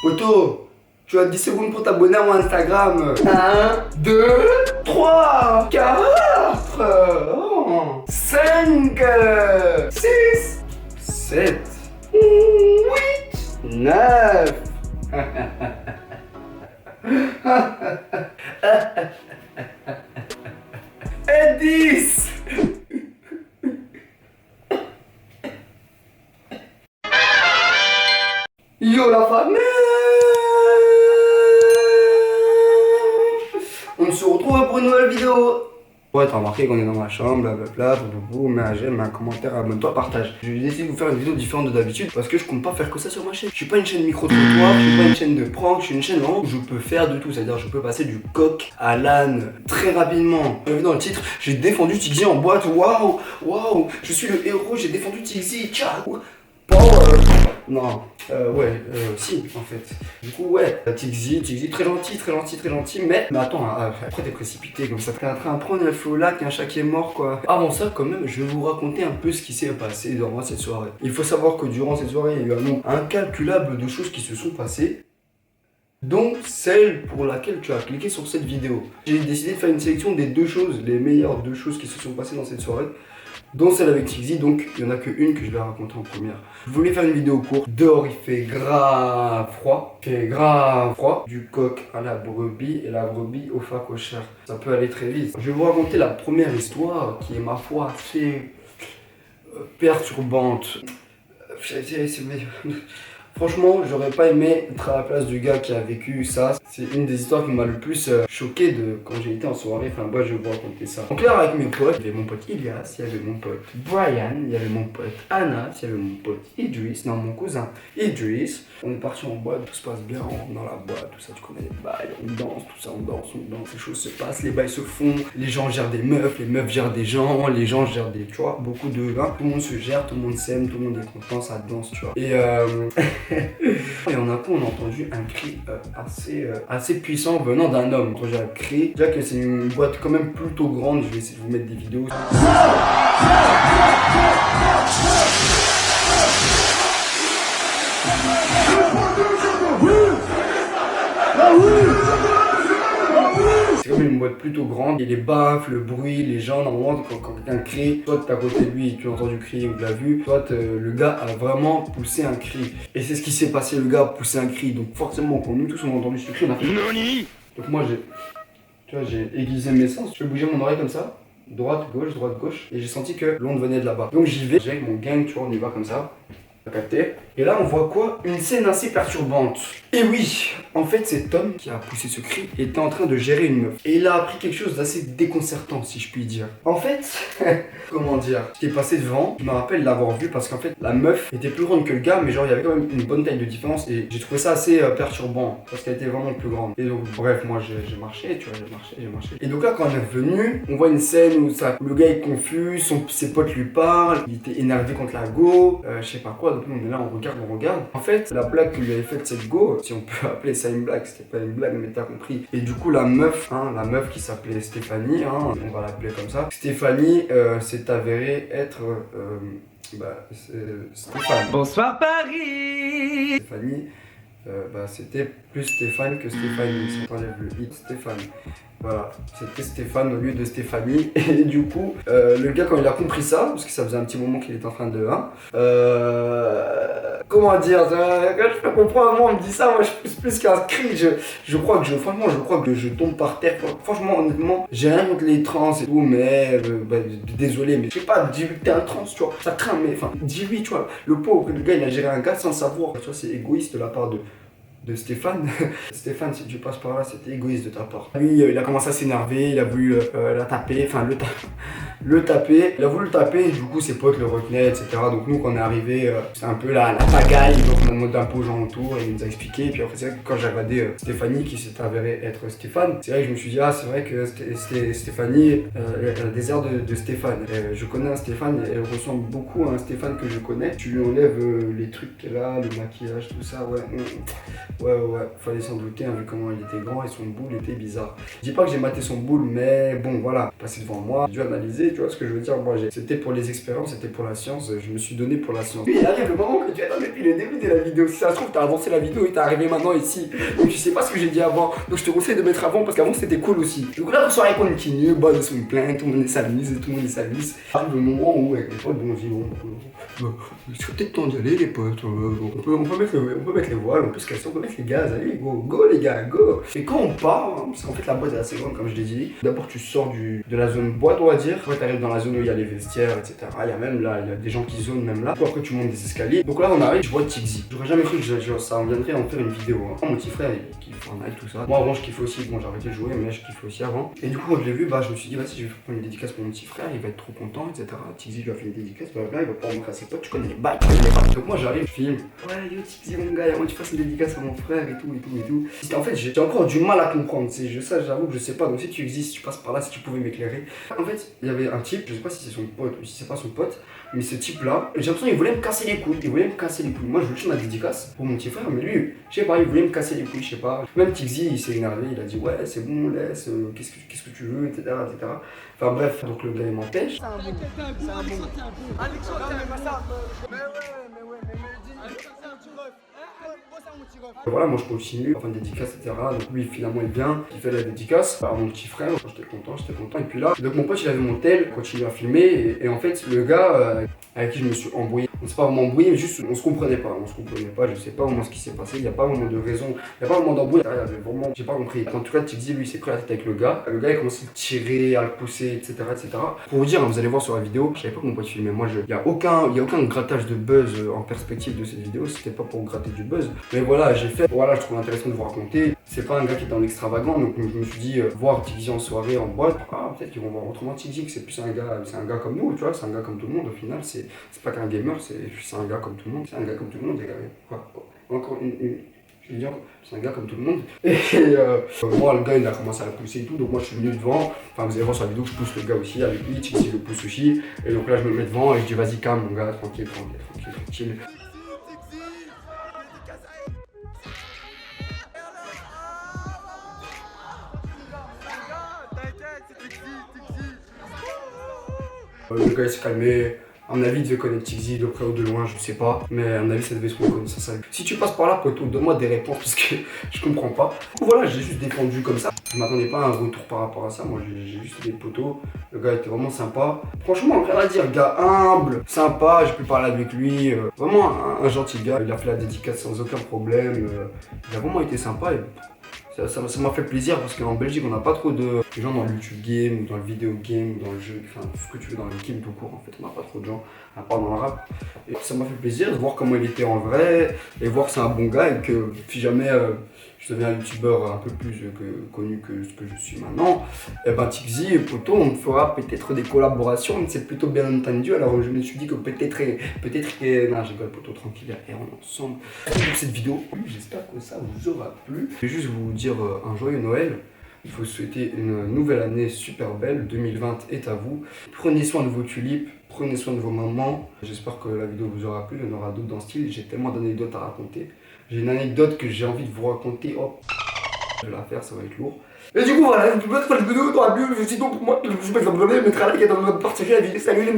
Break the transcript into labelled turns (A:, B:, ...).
A: Poto, tu as 10 secondes pour t'abonner à mon Instagram. 1, 2, 3, 4, 5, 6, 7, 8, 9. Et 10. Yo la famille, on se retrouve pour une nouvelle vidéo. Ouais, t'as remarqué qu'on est dans ma chambre, blablabla, mets un j'aime, mets un commentaire, abonne-toi, partage. J'ai décidé de vous faire une vidéo différente de d'habitude parce que je compte pas faire que ça sur ma chaîne. Je suis pas une chaîne micro-trottoir, je suis pas une chaîne de prank, je suis une chaîne vraiment où je peux faire de tout. C'est-à-dire je peux passer du coq à l'âne très rapidement. Vous avez vu dans le titre, j'ai défendu Tixi en boîte, waouh, waouh, je suis le héros, j'ai défendu Tixi, ciao. Power. Non, si, en fait. Du coup, ouais, Tixi, très gentil, mais attends, après t'es précipité comme ça. T'es en train de prendre un feu au lac, un chat qui est mort, quoi. Avant ça, quand même, je vais vous raconter un peu ce qui s'est passé durant cette soirée. Il faut savoir que durant cette soirée, il y a eu un nombre incalculable de choses qui se sont passées, dont celle pour laquelle tu as cliqué sur cette vidéo. J'ai décidé de faire une sélection des deux choses, les meilleures deux choses qui se sont passées dans cette soirée, dont celle avec Tixi, donc il n'y en a qu'une que je vais raconter en première. Je voulais faire une vidéo courte. Dehors il fait grave froid. Du coq à la brebis et la brebis au phacochère. Ça peut aller très vite. Je vais vous raconter la première histoire qui est ma foi assez perturbante. Franchement, j'aurais pas aimé être à la place du gars qui a vécu ça. C'est une des histoires qui m'a le plus choqué de quand j'ai été en soirée. Enfin, moi, je vais vous raconter ça. Donc là, avec mes potes, il y avait mon pote Ilias, il y avait mon pote Brian, il y avait mon pote Anna, il y avait mon pote Idriss, non, mon cousin Idriss. On est parti en boîte, tout se passe bien, on rentre dans la boîte, tout ça, tu connais les bails, on danse, tout ça, on danse, les choses se passent, les bails se font, les gens gèrent des meufs, les meufs gèrent des gens, les gens gèrent des, tu vois, beaucoup de, hein, tout le monde se gère, tout le monde s'aime, tout le monde est content, ça danse, tu vois. Et et on a entendu un cri assez puissant venant d'un homme. Quand j'ai un cri, déjà que c'est une boîte quand même plutôt grande, je vais essayer de vous mettre des vidéos. C'est comme une boîte plutôt grande, et les baffes, le bruit, les gens, normalement quand quelqu'un crie, soit t'es à côté de lui, tu l'as entendu crier ou tu l'as vu, soit le gars a vraiment poussé un cri. Et c'est ce qui s'est passé, le gars a poussé un cri, donc forcément quand nous tous on a entendu ce cri, on a fait NANI. Donc moi j'ai aiguisé mes sens, je bougeais mon oreille comme ça, droite, gauche, et j'ai senti que l'onde venait de là-bas. Donc j'y vais, j'ai avec mon gang, tu vois, on y va comme ça. Capté. Et là on voit quoi? Une scène assez perturbante. Et oui, en fait cet homme qui a poussé ce cri était en train de gérer une meuf. Et il a appris quelque chose d'assez déconcertant si je puis dire. En fait, comment dire, ce qui est passé devant, je me rappelle l'avoir vu parce qu'en fait la meuf était plus grande que le gars, mais genre il y avait quand même une bonne taille de différence et j'ai trouvé ça assez perturbant parce qu'elle était vraiment plus grande. Et donc bref, moi j'ai marché, tu vois, j'ai marché. Et donc là quand on est revenu, on voit une scène où le gars est confus, ses potes lui parlent, il était énervé contre la go, je sais pas quoi. Donc on est là, on regarde. En fait, la blague que lui avait faite cette go, si on peut appeler ça une blague, c'était pas une blague, mais t'as compris. Et du coup, la meuf qui s'appelait Stéphanie, on va l'appeler comme ça. Stéphanie s'est avérée être Stéphane.
B: Bonsoir Paris.
A: Stéphanie, c'était plus Stéphane que Stéphanie, si on enlève le i, Stéphane. Voilà, c'était Stéphane au lieu de Stéphanie. Et du coup, le gars quand il a compris ça, parce que ça faisait un petit moment qu'il était en train de... comment dire, quand je peux comprendre, moi on me dit ça, moi je pousse plus qu'un cri, je crois que je tombe par terre. Franchement, honnêtement, j'ai rien contre les trans et tout, mais désolé, mais je sais pas, dis-lui que t'es un trans, tu vois, ça craint, mais enfin, dis-lui, tu vois, le pauvre, le gars il a géré un gars sans savoir, tu vois, c'est égoïste de la part de Stéphane. Stéphane, si tu passes par là, c'était égoïste de ta part. Lui, il a commencé à s'énerver, il a voulu la taper, enfin le taper. Il a voulu le taper, du coup ses potes le retenaient, etc. Donc nous, quand on est arrivé, c'était un peu la pagaille, donc on a demandé un peu aux gens autour et il nous a expliqué. Et puis après, c'est vrai que quand j'ai regardé Stéphanie, qui s'est avérée être Stéphane, c'est vrai que je me suis dit, ah, c'est vrai que Stéphanie, elle a des airs de Stéphane. Je connais un Stéphane, elle ressemble beaucoup à un Stéphane que je connais. Tu lui enlèves les trucs qu'elle a, le maquillage, tout ça, ouais. Ouais, fallait s'en douter, hein, vu comment il était grand et son boule était bizarre. Je dis pas que j'ai maté son boule, mais bon, voilà, passé devant moi, j'ai dû analyser tu vois ce que je veux dire. Moi, c'était pour les expériences, c'était pour la science, je me suis donné pour la science. Et il arrive le moment que tu attends depuis le début de la vidéo. Si ça se trouve, t'as avancé la vidéo et t'es arrivé maintenant ici. Donc tu sais pas ce que j'ai dit avant. Donc je te conseille de mettre avant parce qu'avant c'était cool aussi. Donc là, la soirée continue, bah, ils sont pleins, tout le monde s'amuse, tout le monde s'amuse. Arrive le moment où, avec mes potes, bon, on dit, bon, il serait peut-être temps d'y aller, les potes. On peut mettre les voiles, on peut se casser, on peut mettre les gaz. Allez, go les gars, go. Et quand on part, parce qu'en fait la boîte est assez grande, comme je l'ai dit. D'abord, tu sors de la zone boîte, on va dire. Après, t'arrives dans la zone où il y a les vestiaires, etc. Il y a même là, il y a des gens qui zonent même là. Après, tu montes des escaliers. Donc là, on arrive, je vois Tixi. J'aurais jamais cru que ça en viendrait en faire une vidéo. Mon petit frère, il kiffe Fortnite, tout ça. Moi, avant, je kiffais aussi. Bon, j'ai arrêté de jouer, mais là, je kiffais aussi avant. Et du coup, quand je l'ai vu, bah, je me suis dit, vas-y, je vais faire une dédicace pour mon petit frère. Il va être trop content, etc. Tixi, je lui ai fait une dédicace. Bah, là, il va pas me casser potes. Tu connais les bails, tu connais les bails. Donc, moi, j'arrive, je filme. Ouais, yo, Tixi, mon gars, moi, tu fasses une dédicace à mon frère et tout. En fait, j'ai encore du mal à comprendre. Ça, j'avoue que je sais pas. Donc, si tu existes, si tu passes par là, si tu pouvais m'éclairer. En fait, il y avait un type, je sais pas si c'est son pote ou si c'est pas son pote, mais ce type là, j'ai l'impression qu'il voulait me casser les couilles. Moi, je voulais juste ma dédicace pour mon petit frère, mais lui, je sais pas, il voulait me casser les couilles, je sais pas. Même Tixi, il s'est énervé, il a dit ouais, c'est bon, laisse, qu'est-ce que tu veux, etc. Enfin bref, donc le gars il m'empêche. Voilà, moi je continue, enfin dédicace, etc. Donc lui finalement il vient, il fait la dédicace à mon petit frère, j'étais content. Et puis là, donc mon pote il avait mon tel, continue à filmer, et en fait le gars avec qui je me suis embrouillé, on s'est pas vraiment embrouillé, mais juste on se comprenait pas, je sais pas vraiment ce qui s'est passé, il n'y a pas vraiment de raison, il n'y a pas vraiment d'embrouille, vraiment, j'ai pas compris. En tout cas, Tixi lui il s'est pris la tête avec le gars il a commencé à le tirer, à le pousser, etc. Pour vous dire, vous allez voir sur la vidéo, je savais pas que mon pote filmait, moi il y a aucun grattage de buzz en perspective de cette vidéo, c'était pas pour gratter du buzz, mais voilà, j'ai fait, voilà, je trouve intéressant de vous raconter, c'est pas un gars qui est dans l'extravagant, donc je me suis dit, voir Tixi en soirée, en boîte, peut-être qu'ils vont voir autrement Tixi, que c'est plus un gars comme nous, tu vois, c'est un gars comme tout le monde, au final, c'est pas qu'un gamer, c'est un gars comme tout le monde, les gars, quoi. Encore je veux dire, c'est un gars comme tout le monde. Et moi, le gars, il a commencé à le pousser et tout, donc moi, je suis venu devant. Enfin, vous allez voir sur la vidéo, je pousse le gars aussi avec lui, Tixi le pousse aussi. Et donc là, je me mets devant et je dis, vas-y, calme, mon gars, tranquille. Le gars, il s'est calmé. À mon avis, il devait connaître Tixi de près ou de loin, je sais pas. Mais à mon avis, ça devait se connaître ça. Si tu passes par là, poto, donne-moi des réponses parce que je comprends pas. Voilà, j'ai juste défendu comme ça. Je m'attendais pas à un retour par rapport à ça. Moi, j'ai juste des potos. Le gars était vraiment sympa. Franchement, rien à dire. Gars humble, sympa. J'ai pu parler avec lui. Vraiment un gentil gars. Il a fait la dédicace sans aucun problème. Il a vraiment été sympa. Et ça m'a fait plaisir parce qu'en Belgique on n'a pas trop de gens dans le YouTube game, dans le vidéo game, dans le jeu, enfin tout ce que tu veux dans le game tout court en fait, on n'a pas trop de gens, à part dans le rap. Et ça m'a fait plaisir de voir comment il était en vrai et voir que c'est un bon gars et que si jamais je deviens un youtubeur un peu plus connu que ce que je suis maintenant, et ben Tixi et Poto on fera peut-être des collaborations, mais c'est plutôt bien entendu. Alors je me suis dit que peut-être non je rigole Poto, tranquille, et on est ensemble. Pour cette vidéo, j'espère que ça vous aura plu. Je vais juste vous dire un joyeux Noël. Il faut souhaiter une nouvelle année super belle, 2020 est à vous. Prenez soin de vos tulipes, prenez soin de vos mamans. J'espère que la vidéo vous aura plu, il y en aura d'autres dans ce style. J'ai tellement d'anecdotes à raconter. J'ai une anecdote que j'ai envie de vous raconter. Oh, je vais la faire, ça va être lourd. Et du coup voilà, je vais mettre la vidéo dans la bulle, sinon pour moi, je vais mettre un like et dans le partager la vidéo. Salut les